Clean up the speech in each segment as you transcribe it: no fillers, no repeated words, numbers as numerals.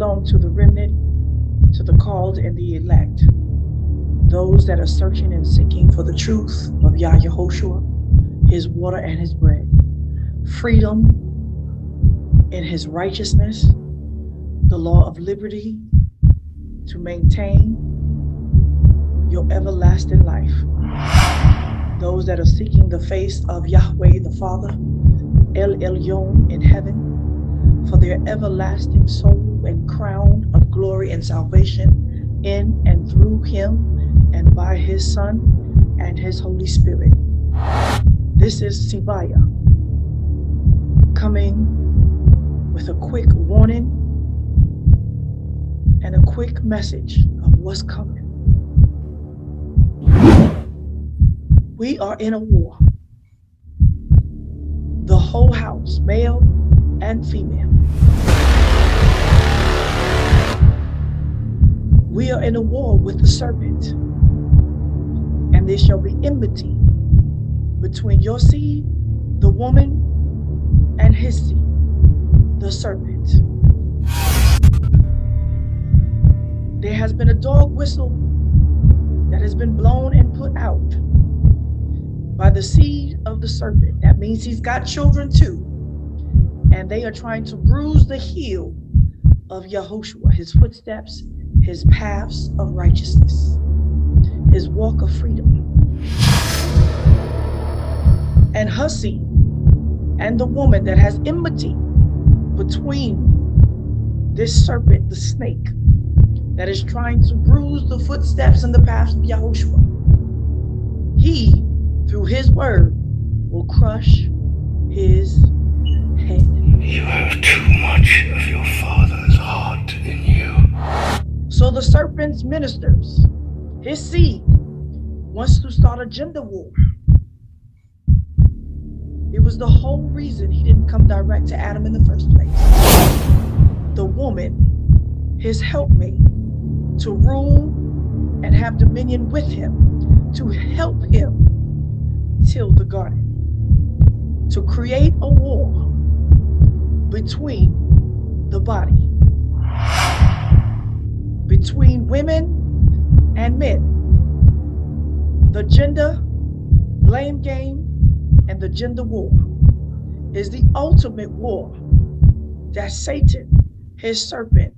belong to the remnant, to the called and the elect, those that are searching and seeking for the truth of Yah Yahushua, his water and his bread, freedom in his righteousness, the law of liberty to maintain your everlasting life. Those that are seeking the face of Yahweh the Father, El Elyon in heaven, for their everlasting soul and crown of glory and salvation in and through him and by his Son and his Holy Spirit. This is Sibaya coming with a quick warning and a quick message of what's coming. We are in a war. The whole house, male and female. We are in a war with the serpent, and there shall be enmity between your seed, the woman, and his seed, the serpent. There has been a dog whistle that has been blown and put out by the seed of the serpent. That means he's got children too, and they are trying to bruise the heel of Yahushua, his footsteps, his paths of righteousness, his walk of freedom. And her seed and the woman that has enmity between this serpent, the snake, that is trying to bruise the footsteps and the paths of Yahushua. He, through his word, will crush his head. You have too much of your father's heart in you. So the serpent's ministers, his seed, wants to start a gender war. It was the whole reason he didn't come direct to Adam in the first place. The woman, his helpmate, to rule and have dominion with him, to help him till the garden, to create a war between the body, between women and men. The gender blame game and the gender war is the ultimate war that Satan, his serpent,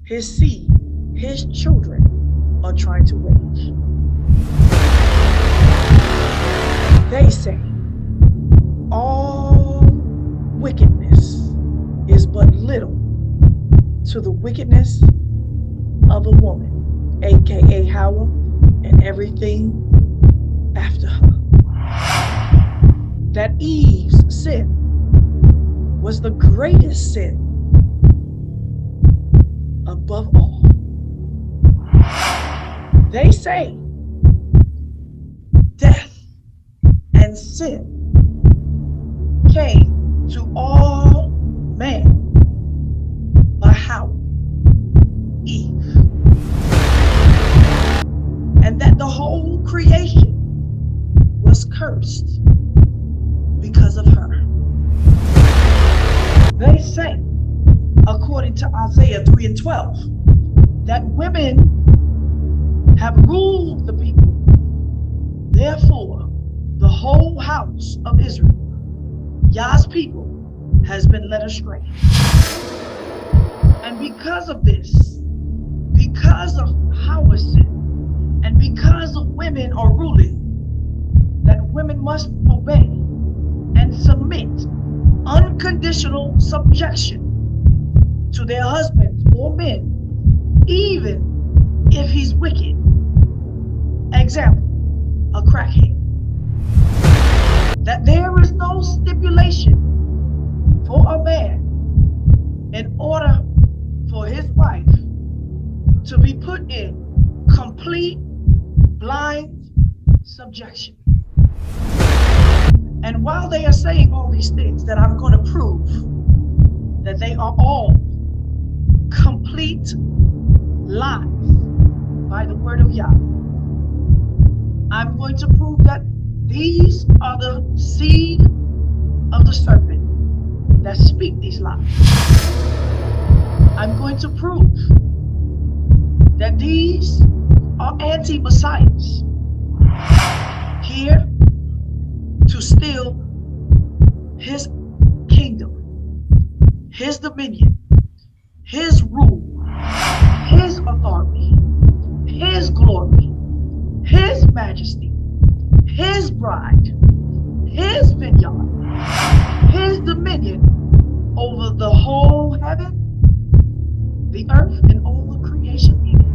his seed, his children are trying to wage. They say all wickedness is but little to the wickedness of a woman, aka Hawa, and everything after her. That Eve's sin was the greatest sin above all. They say death and sin came to all men by Hawa, Eve, and that the whole creation was cursed because of her. They say, according to Isaiah 3:12, that women have ruled the people. Therefore, the whole house of Israel, Yah's people, has been led astray. And because of this, because of Hawa's sin, and because of women are ruling, that women must obey and submit unconditional subjection to their husbands or men, even if he's wicked. Example, a crackhead. That there is no stipulation for a man in order for his wife to be put in complete blind subjection. And while they are saying all these things that I'm going to prove that they are all complete lies by the word of Yah, I'm going to prove that these are the seed of the serpent that speak these lies. I'm going to prove that these are anti-messiahs here to steal his kingdom, his dominion, his rule, his authority, his glory, his majesty, his bride, his vineyard, his dominion over the whole heaven, the earth, and all the creation in it.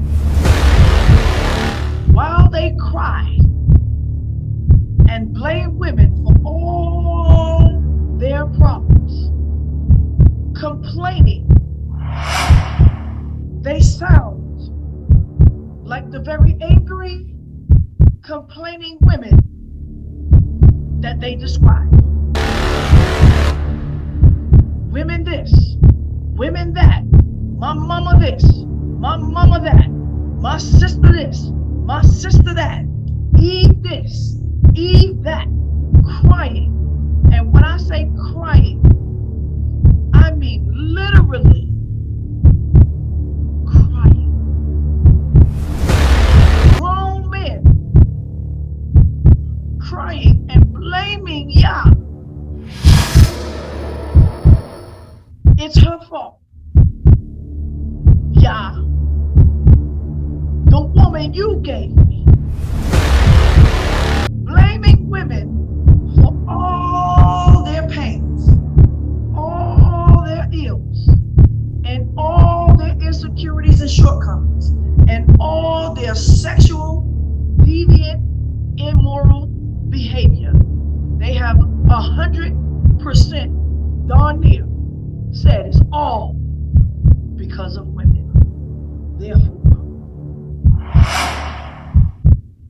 While they cry and blame women for all their problems, complaining, they sound like the very angry, complaining women that they describe. Women this, women that, my mama this, my mama that, my sister this, my sister that, Eve this, Eve that, crying. And when I say crying, I mean literally crying. Grown men crying and blaming Yah. It's her fault. Yah, the woman you gave me. Blaming women for all their pains, all their ills, and all their insecurities and shortcomings, and all their sexual, deviant, immoral behavior. They have 100% darn near said it's all because of women. Therefore,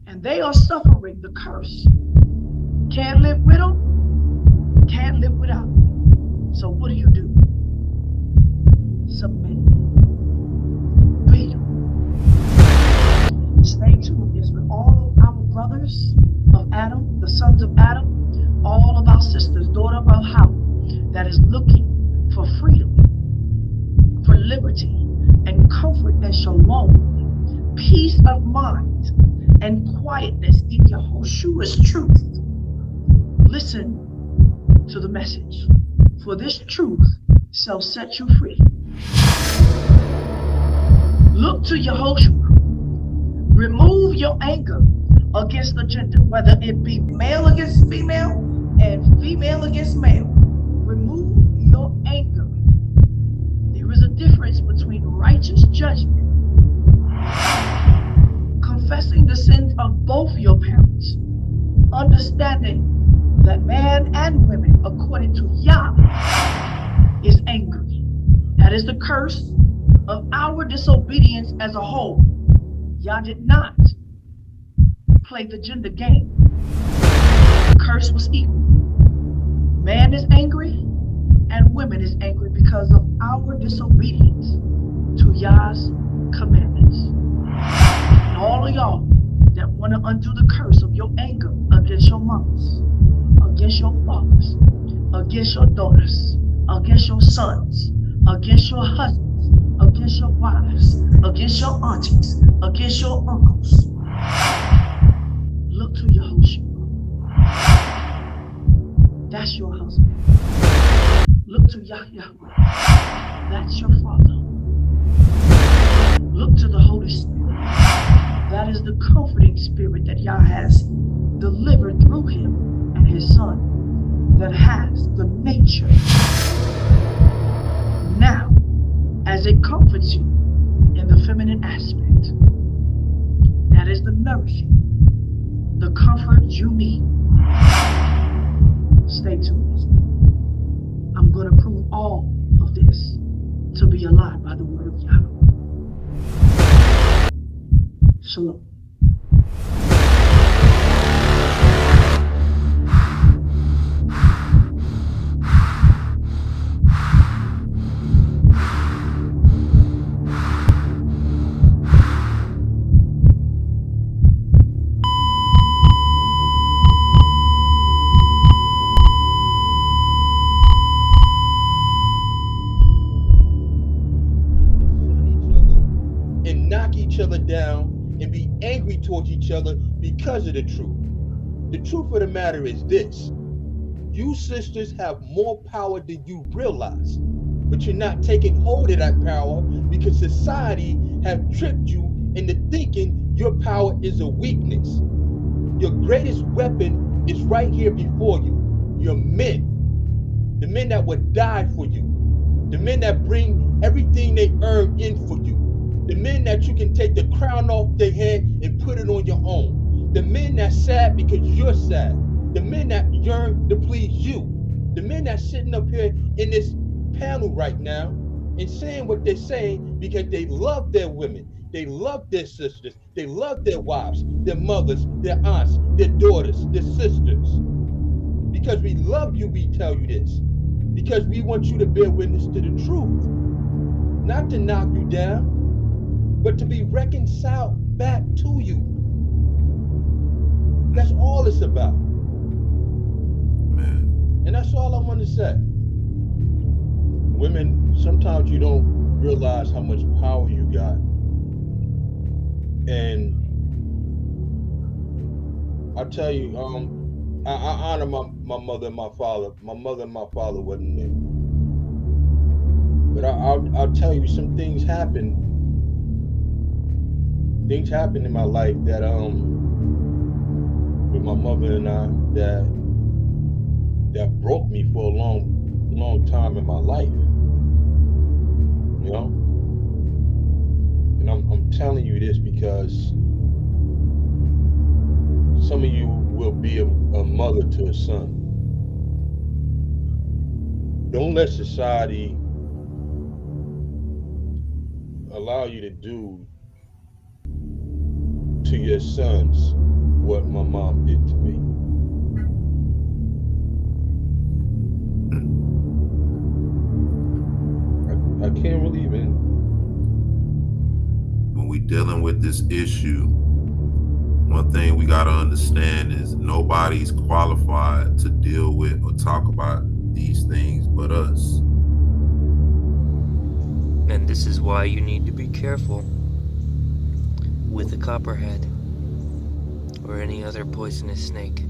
and they are suffering the curse. Can't live with them, can't live without them. So what do? Submit. Beat them. Stay tuned. It's with all of our brothers of Adam, the sons of Adam, all of our sisters, daughter of Hawa, that is looking for freedom, for liberty, and comfort and shalom, peace of mind, and quietness in Yahushua's truth. Listen to the message, for this truth shall set you free. Look to Yahushua. Remove your anger against the gender, whether it be male against female and female against male. Remove your anger. There is a difference between righteous judgment, confessing the sins of both your parents, understanding that man and women, according to Yah, is angry. That is the curse of our disobedience as a whole. Yah did not play the gender game. The curse was equal. Man is angry and women is angry because of our disobedience to Yah's commandments. And all of y'all that want to undo the curse of your anger against your mothers, against your fathers, against your daughters, against your sons, against your husbands, against your wives, against your aunties, against your uncles, look to Yahushua. That's your husband. Look to Yahweh. That's your father. Look to the Holy Spirit. That is the comforting spirit that Yah has delivered through him and his son, that has the nature. Now, as it comforts you in the feminine aspect, that is the nourishing, the comfort you need. Stay tuned. I'm going to prove all of this to be a lie by the word of Yahweh. Shalom. other because of the truth. The truth of the matter is this: you sisters have more power than you realize, but you're not taking hold of that power because society have tricked you into thinking your power is a weakness. Your greatest weapon is right here before you. Your men, the men that would die for you, the men that bring everything they earn in for you, the men that you can take the crown off their head and put it on your own, the men that sad because you're sad, the men that yearn to please you, the men that's sitting up here in this panel right now and saying what they're saying because they love their women, they love their sisters, they love their wives, their mothers, their aunts, their daughters, their sisters. Because we love you, we tell you this. Because we want you to bear witness to the truth. Not to knock you down, but to be reconciled back to you. That's all it's about. Man. And that's all I want to say. Women, sometimes you don't realize how much power you got. And I tell you, I honor my mother and my father. My mother and my father wasn't there. But I'll tell you, some things happen. Things happened in my life that with my mother and I that broke me for a long time in my life. You know? And I'm telling you this because some of you will be a mother to a son. Don't let society allow you to do to your sons what my mom did to me. I can't really even. When we dealing with this issue, one thing we got to understand is nobody's qualified to deal with or talk about these things but us. And this is why you need to be careful with the copperhead or any other poisonous snake.